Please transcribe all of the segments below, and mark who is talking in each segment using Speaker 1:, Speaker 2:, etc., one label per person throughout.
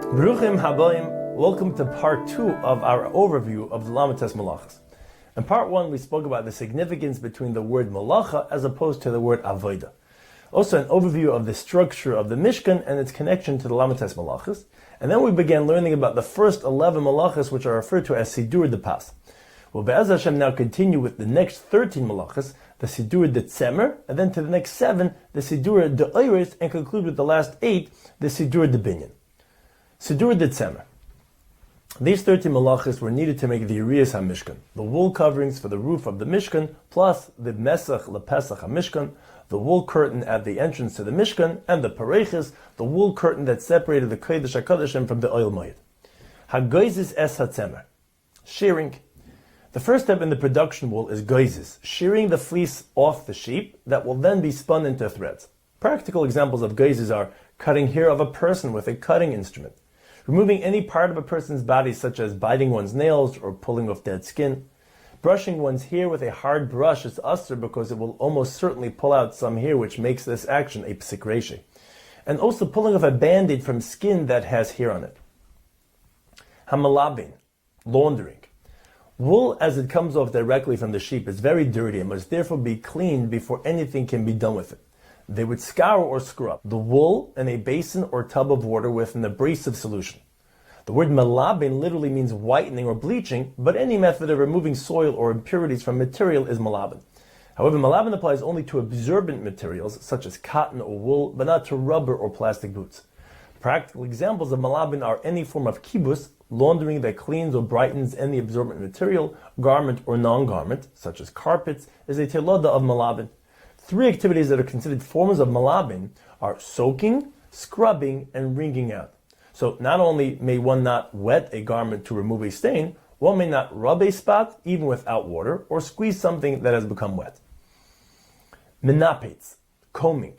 Speaker 1: Bruchim Habayim, welcome to part 2 of our overview of the Melochos. In part 1 we spoke about the significance between the word Malacha as opposed to the word Avodah. Also an overview of the structure of the Mishkan and its connection to the Melochos. And then we began learning about the first 11 Melochos, which are referred to as Sidur de Pas. We'll Be'ez Hashem now continue with the next 13 Melochos, the Sidur de Tzemer, and then to the next 7, the Sidur de Oiris, and conclude with the last 8, the Sidur de Binyan. Sidur de Tzemer. These 13 Melochos were needed to make the Yiriyas HaMishkan, the wool coverings for the roof of the Mishkan, plus the Mesach LePesach HaMishkan, the wool curtain at the entrance to the Mishkan, and the Pareches, the wool curtain that separated the Kodesh HaKodeshim from the Oil Moed. HaGoizis es HaTzemer. Shearing. The first step in the production wool is goizis, shearing the fleece off the sheep that will then be spun into threads. Practical examples of goizis are cutting hair of a person with a cutting instrument, removing any part of a person's body such as biting one's nails or pulling off dead skin. Brushing one's hair with a hard brush is asur because it will almost certainly pull out some hair, which makes this action a psik reshi. And also pulling off a band-aid from skin that has hair on it. Hamalabin, laundering. Wool as it comes off directly from the sheep is very dirty and must therefore be cleaned before anything can be done with it. They would scour or scrub the wool in a basin or tub of water with an abrasive solution. The word malabin literally means whitening or bleaching, but any method of removing soil or impurities from material is malabin. However, malabin applies only to absorbent materials such as cotton or wool, but not to rubber or plastic boots. Practical examples of malabin are any form of kibus, laundering that cleans or brightens any absorbent material, garment or non-garment, such as carpets, is a teloda of malabin. 3 activities that are considered forms of malabin are soaking, scrubbing, and wringing out. So not only may one not wet a garment to remove a stain, one may not rub a spot even without water or squeeze something that has become wet. Menapets, combing.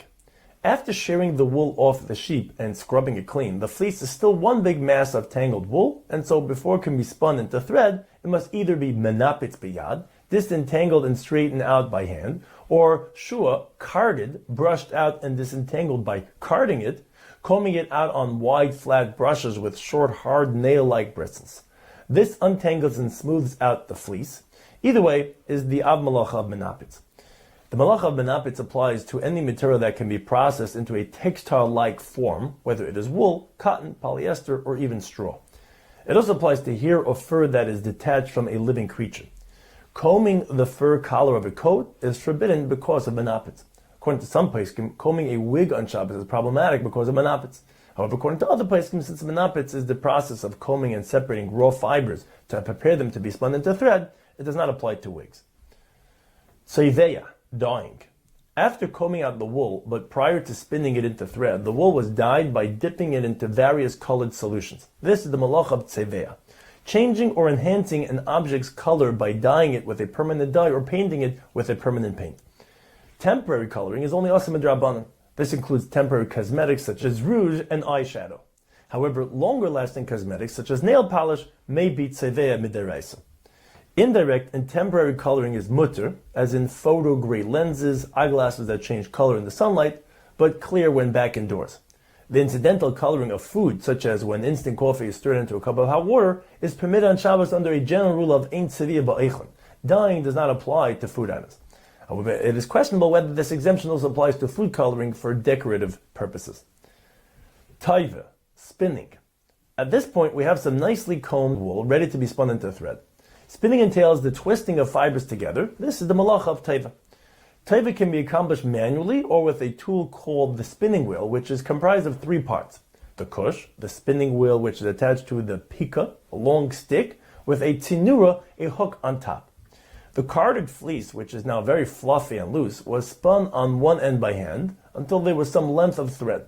Speaker 1: After shearing the wool off the sheep and scrubbing it clean, the fleece is still one big mass of tangled wool, and so before it can be spun into thread, it must either be menapets biyad, disentangled and straightened out by hand, or shua, carded, brushed out and disentangled by carding it, combing it out on wide flat brushes with short hard nail-like bristles. This untangles and smooths out the fleece. Either way is the av malacha of menapets. The malacha of menapets applies to any material that can be processed into a textile-like form, whether it is wool, cotton, polyester, or even straw. It also applies to hair or fur that is detached from a living creature. Combing the fur collar of a coat is forbidden because of menapets. According to some poskim, combing a wig on Shabbos is problematic because of menapets. However, according to other poskim, since menapets is the process of combing and separating raw fibers to prepare them to be spun into thread, it does not apply to wigs. Tzeveya, dyeing. After combing out the wool, but prior to spinning it into thread, the wool was dyed by dipping it into various colored solutions. This is the malacha of tzeveya. Changing or enhancing an object's color by dyeing it with a permanent dye or painting it with a permanent paint. Temporary coloring is only asur midrabanan. This includes temporary cosmetics such as rouge and eyeshadow. However, longer-lasting cosmetics such as nail polish may be tzeveya midaraisa. Indirect and temporary coloring is mutter, as in photo-gray lenses, eyeglasses that change color in the sunlight, but clear when back indoors. The incidental coloring of food, such as when instant coffee is stirred into a cup of hot water, is permitted on Shabbos under a general rule of ein tziviyah ba'eichon. Dyeing does not apply to food items. However, it is questionable whether this exemption also applies to food coloring for decorative purposes. Taiva, spinning. At this point, we have some nicely combed wool ready to be spun into thread. Spinning entails the twisting of fibers together. This is the malacha of taiva. Taiva can be accomplished manually or with a tool called the spinning wheel, which is comprised of 3 parts. The kush, the spinning wheel which is attached to the pika, a long stick, with a tzinura, a hook on top. The carded fleece, which is now very fluffy and loose, was spun on one end by hand until there was some length of thread.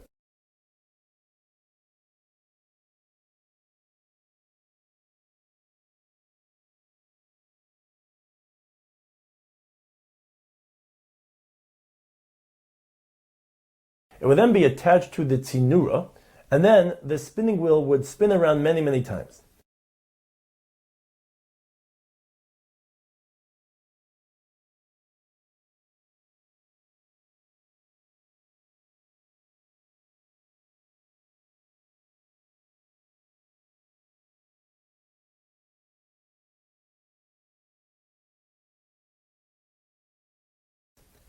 Speaker 1: It would then be attached to the tzinura, and then the spinning wheel would spin around many, many times.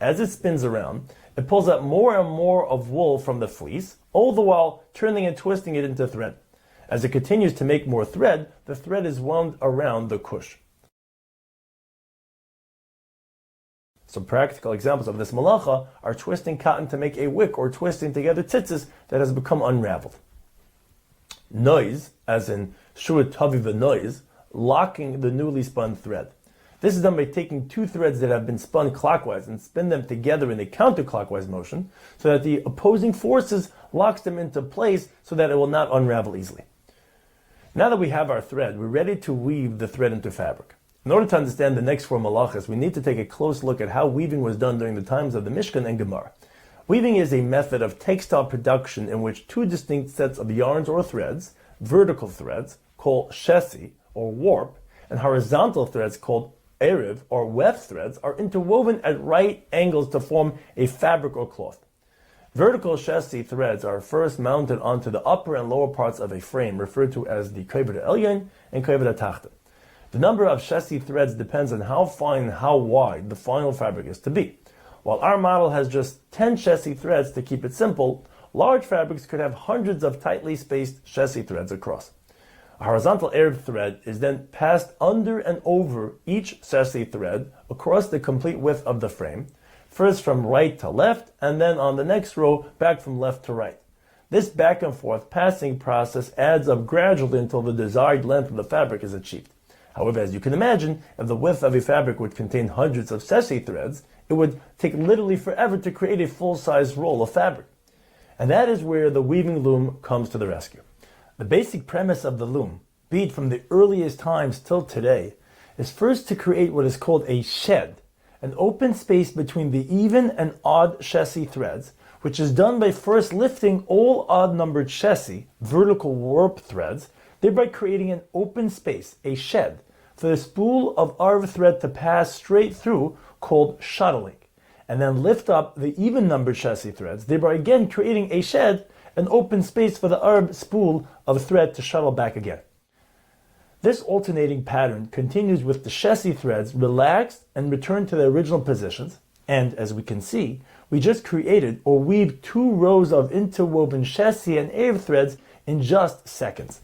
Speaker 1: As it spins around, it pulls out more and more of wool from the fleece, all the while turning and twisting it into thread. As it continues to make more thread, the thread is wound around the kush. Some practical examples of this malacha are twisting cotton to make a wick or twisting together tzitzis that has become unraveled. Noise, as in shuat tavi noise, locking the newly spun thread. This is done by taking two threads that have been spun clockwise and spin them together in a counterclockwise motion so that the opposing forces locks them into place so that it will not unravel easily. Now that we have our thread, we're ready to weave the thread into fabric. In order to understand the next four malachas, we need to take a close look at how weaving was done during the times of the Mishkan and Gemara. Weaving is a method of textile production in which two distinct sets of yarns or threads, vertical threads, called shesi or warp, and horizontal threads called erev or weft threads are interwoven at right angles to form a fabric or cloth. Vertical shesi threads are first mounted onto the upper and lower parts of a frame referred to as the kavod elyon and kavod tachton. The number of shesi threads depends on how fine and how wide the final fabric is to be. While our model has just 10 shesi threads to keep it simple, large fabrics could have hundreds of tightly spaced shesi threads across. A horizontal erev thread is then passed under and over each shesi thread across the complete width of the frame, first from right to left, and then on the next row back from left to right. This back and forth passing process adds up gradually until the desired length of the fabric is achieved. However, as you can imagine, if the width of a fabric would contain hundreds of shesi threads, it would take literally forever to create a full-size roll of fabric. And that is where the weaving loom comes to the rescue. The basic premise of the loom, be it from the earliest times till today, is first to create what is called a shed, an open space between the even and odd shesi threads, which is done by first lifting all odd-numbered shesi, vertical warp threads, thereby creating an open space, a shed, for the spool of arv thread to pass straight through, called shuttling, and then lift up the even-numbered shesi threads, thereby again creating a shed, an open space for the arv spool of thread to shuttle back again. This alternating pattern continues with the shesi threads relaxed and returned to their original positions, and as we can see, we just created or weaved two rows of interwoven shesi and erev threads in just seconds.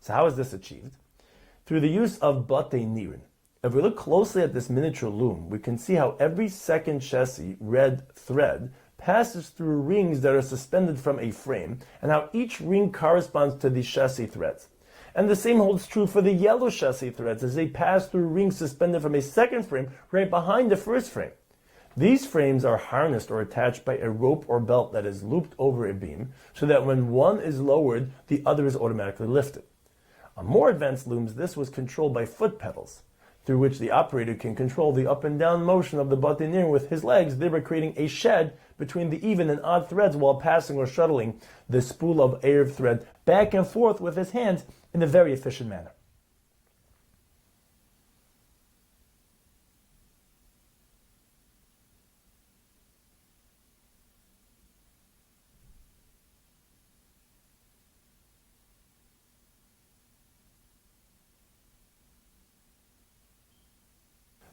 Speaker 1: So how is this achieved? Through the use of batei nirin. If we look closely at this miniature loom, we can see how every second shesi, red thread, passes through rings that are suspended from a frame, and how each ring corresponds to the shesi threads. And the same holds true for the yellow shesi threads as they pass through rings suspended from a second frame right behind the first frame. These frames are harnessed or attached by a rope or belt that is looped over a beam, so that when one is lowered, the other is automatically lifted. On more advanced looms, this was controlled by foot pedals, through which the operator can control the up and down motion of the batei nirin with his legs, thereby creating a shed between the even and odd threads while passing or shuttling the spool of erev thread back and forth with his hands in a very efficient manner.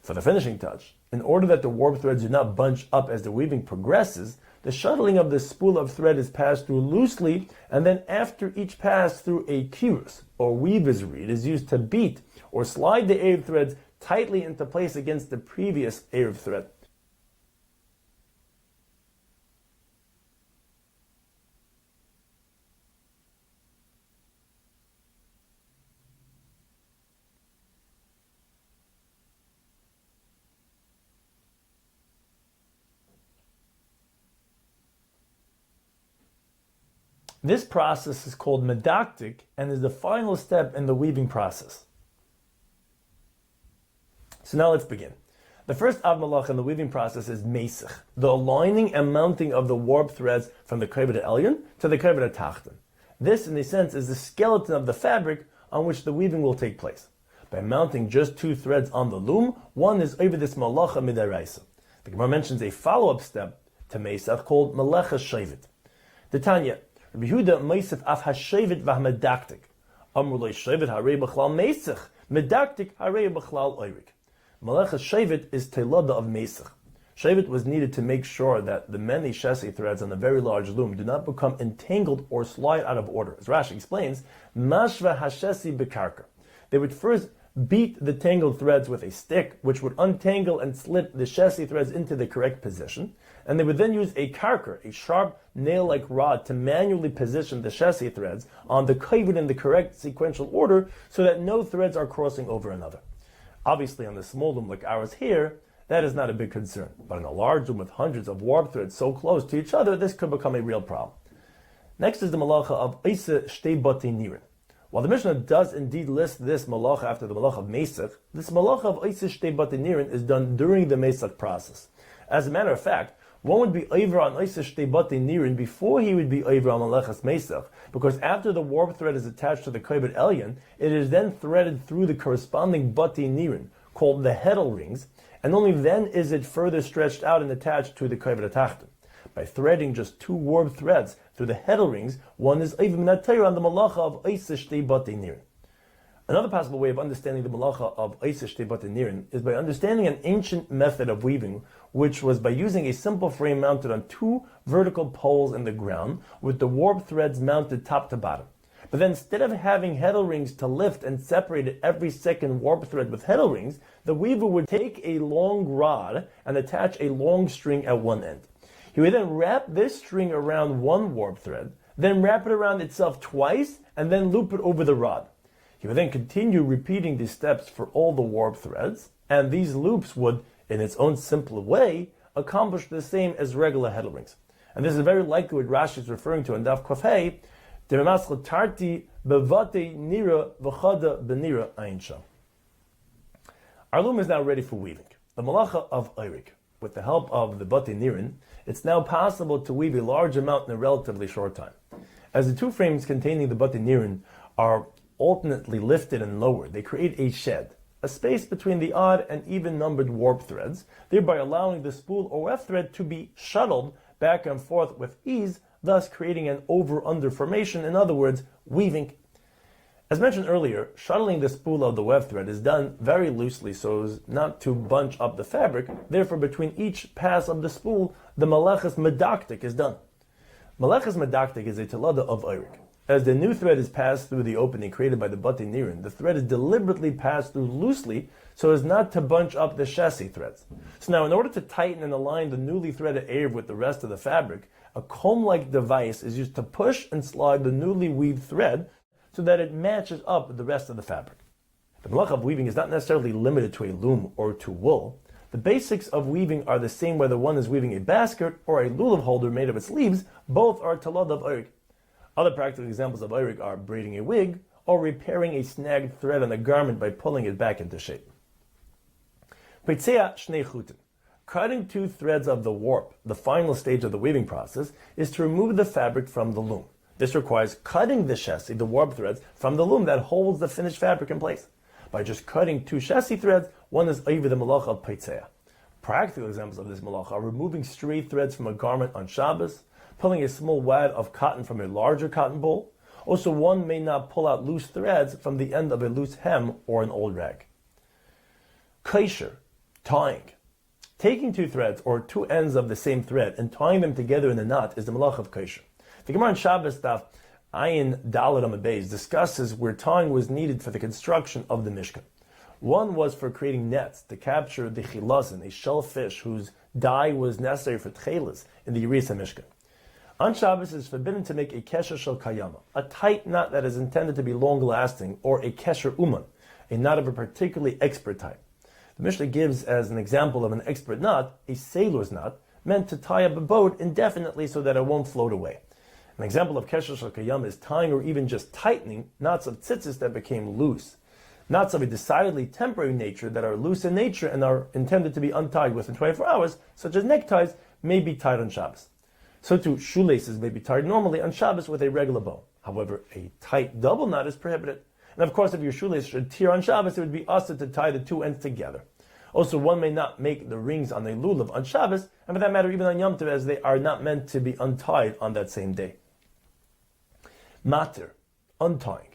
Speaker 1: For the finishing touch, in order that the warp threads do not bunch up as the weaving progresses, the shuttling of the spool of thread is passed through loosely, and then after each pass through a kirus, or weaver's reed, is used to beat or slide the erev threads tightly into place against the previous erev thread. This process is called medactic and is the final step in the weaving process. So now let's begin. The first av malach in the weaving process is mesich, the aligning and mounting of the warp threads from the kavod elyon to the kavod tachton. This, in a sense, is the skeleton of the fabric on which the weaving will take place. By mounting just two threads on the loom, one is over this malacha midaraisa. The Gemara mentions a follow-up step to mesach called Melochos shevet. The Tanya, Rabbi Yehuda meisif af hashevet v'hamedaktik. Amru lo shevet harei b'chlal mesich, medaktik harei b'chlal oirik. Melochos shevet is telada of mesich. Shevet was needed to make sure that the many shesi threads on the very large loom do not become entangled or slide out of order. As Rashi explains, mashva hashesi bekarka. They would first beat the tangled threads with a stick, which would untangle and slip the shesi threads into the correct position, and they would then use a karker, a sharp nail-like rod, to manually position the shesi threads on the kavod in the correct sequential order so that no threads are crossing over another. Obviously, on the small loom like ours here, that is not a big concern. But in a large loom with hundreds of warp threads so close to each other, this could become a real problem. Next is the malacha of Eise Shtei Bati Nirin. While the Mishnah does indeed list this malacha after the malacha of Mesach, this malacha of Eise Shtei Bati Nirin is done during the Mesach process. As a matter of fact, one would be over on Eise Shtei Bati Nirin before he would be over on Malachas Mesach, because after the warp thread is attached to the Kavod Elyon, it is then threaded through the corresponding Bati Nirin, called the heddle rings, and only then is it further stretched out and attached to the Kavod Atachton. By threading just two warp threads through the heddle rings, one is Eiv Minatayr on the malacha of Eise Shtei Bati Nirin. Another possible way of understanding the malacha of Eise Shtei Bati Nirin is by understanding an ancient method of weaving, which was by using a simple frame mounted on two vertical poles in the ground, with the warp threads mounted top to bottom. But then instead of having heddle rings to lift and separate every second warp thread with heddle rings, the weaver would take a long rod and attach a long string at one end. He would then wrap this string around one warp thread, then wrap it around itself twice, and then loop it over the rod. He would then continue repeating these steps for all the warp threads, and these loops would, in its own simple way, accomplish the same as regular heddle rings. And this is very likely what Rashi is referring to in Daf Kaf Hey, tarti bevate nira v'chada benira ayin sham. Our loom is now ready for weaving. The malacha of Eirik. With the help of the Bati Nirin, it's now possible to weave a large amount in a relatively short time. As the two frames containing the Bati Nirin are alternately lifted and lowered, they create a shed, a space between the odd and even numbered warp threads, thereby allowing the spool or weft thread to be shuttled back and forth with ease, thus creating an over-under formation, in other words, weaving. As mentioned earlier, shuttling the spool of the weft thread is done very loosely so as not to bunch up the fabric. Therefore, between each pass of the spool, the Melochos medaktik is done. Melochos medaktik is a telada of Eirik. As the new thread is passed through the opening created by the Bati Nirin, the thread is deliberately passed through loosely so as not to bunch up the shesi threads. So now, in order to tighten and align the newly threaded Erev with the rest of the fabric, a comb-like device is used to push and slide the newly weaved thread so that it matches up with the rest of the fabric. The malacha of weaving is not necessarily limited to a loom or to wool. The basics of weaving are the same whether one is weaving a basket or a lulav holder made of its leaves. Both are talad of Eirik. Other practical examples of Eirik are braiding a wig or repairing a snagged thread on a garment by pulling it back into shape. Peitzea shnei chutin. Cutting two threads of the warp, the final stage of the weaving process, is to remove the fabric from the loom. This requires cutting the shesi, the warp threads, from the loom that holds the finished fabric in place. By just cutting two shesi threads, one is over the malacha of peitzea. Practical examples of this malacha are removing stray threads from a garment on Shabbos, pulling a small wad of cotton from a larger cotton ball. Also, one may not pull out loose threads from the end of a loose hem or an old rag. Kaisher, tying. Taking two threads or two ends of the same thread and tying them together in a knot is the malacha of kaisher. The Gemara in Shabbos daf Ayin Daled Amud Beis discusses where tying was needed for the construction of the Mishkan. One was for creating nets to capture the chilazin, a shellfish whose dye was necessary for tchelas in the Yerisa Mishkan. On Shabbos, it is forbidden to make a kesher shel kayama, a tight knot that is intended to be long-lasting, or a kesher uman, a knot of a particularly expert type. The Mishnah gives as an example of an expert knot, a sailor's knot, meant to tie up a boat indefinitely so that it won't float away. An example of kesher shel kayama is tying or even just tightening knots of tzitzis that became loose. Knots of a decidedly temporary nature that are loose in nature and are intended to be untied within 24 hours, such as neckties, may be tied on Shabbos. So too, shoelaces may be tied normally on Shabbos with a regular bow. However, a tight double knot is prohibited. And of course, if your shoelace should tear on Shabbos, it would be usher to tie the two ends together. Also, one may not make the rings on a lulav on Shabbos, and for that matter, even on Yom Tov, as they are not meant to be untied on that same day. Matir, untying.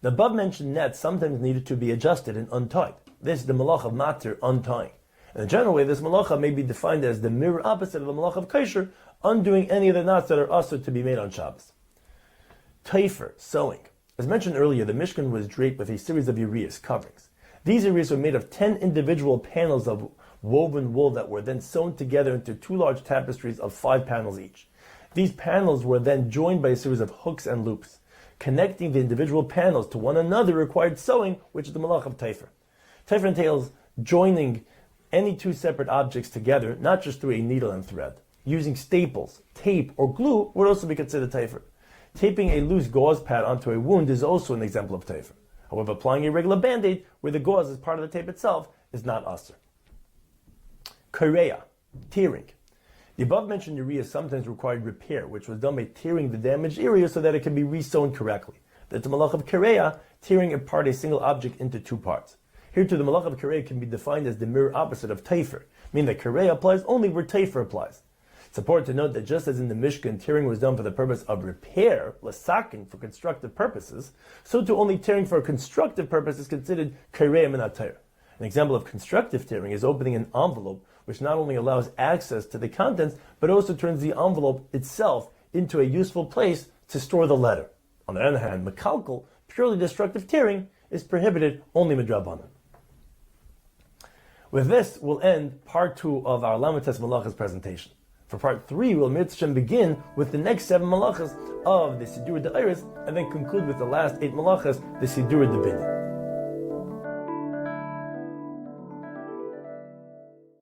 Speaker 1: The above-mentioned nets sometimes needed to be adjusted and untied. This is the malach of matir, untying. In a general way, this malacha may be defined as the mirror opposite of the malacha of kosher, undoing any of the knots that are also to be made on Shabbos. Taifer, sewing. As mentioned earlier, the Mishkan was draped with a series of ureas, coverings. These ureas were made of 10 individual panels of woven wool that were then sewn together into 2 large tapestries of 5 panels each. These panels were then joined by a series of hooks and loops. Connecting the individual panels to one another required sewing, which is the malach of Taifer. Taifer entails joining any 2 separate objects together, not just through a needle and thread. Using staples, tape, or glue would also be considered Taifer. Taping a loose gauze pad onto a wound is also an example of Taifer. However, applying a regular band-aid where the gauze is part of the tape itself is not asur. Korea, tearing. The above-mentioned urea sometimes required repair, which was done by tearing the damaged area so that it can be re-sewn correctly. That's the malach of Korea, tearing apart a single object into 2 parts. Here too, the malach of Korea can be defined as the mirror opposite of Taifer, meaning that Korea applies only where Taifer applies. It's important to note that just as in the Mishkan, tearing was done for the purpose of repair, lasakin, for constructive purposes, so too only tearing for a constructive purpose is considered Korea min ha-Torah. An example of constructive tearing is opening an envelope, which not only allows access to the contents, but also turns the envelope itself into a useful place to store the letter. On the other hand, mekalkel, purely destructive tearing, is prohibited only midrabanan. With this, we'll end part 2 of our Lamites Melachas presentation. For part 3, we'll begin with the next 7 malachas of the Sidur De'Eiris, and then conclude with the last 8 malachas, the Sidur De'Binyan.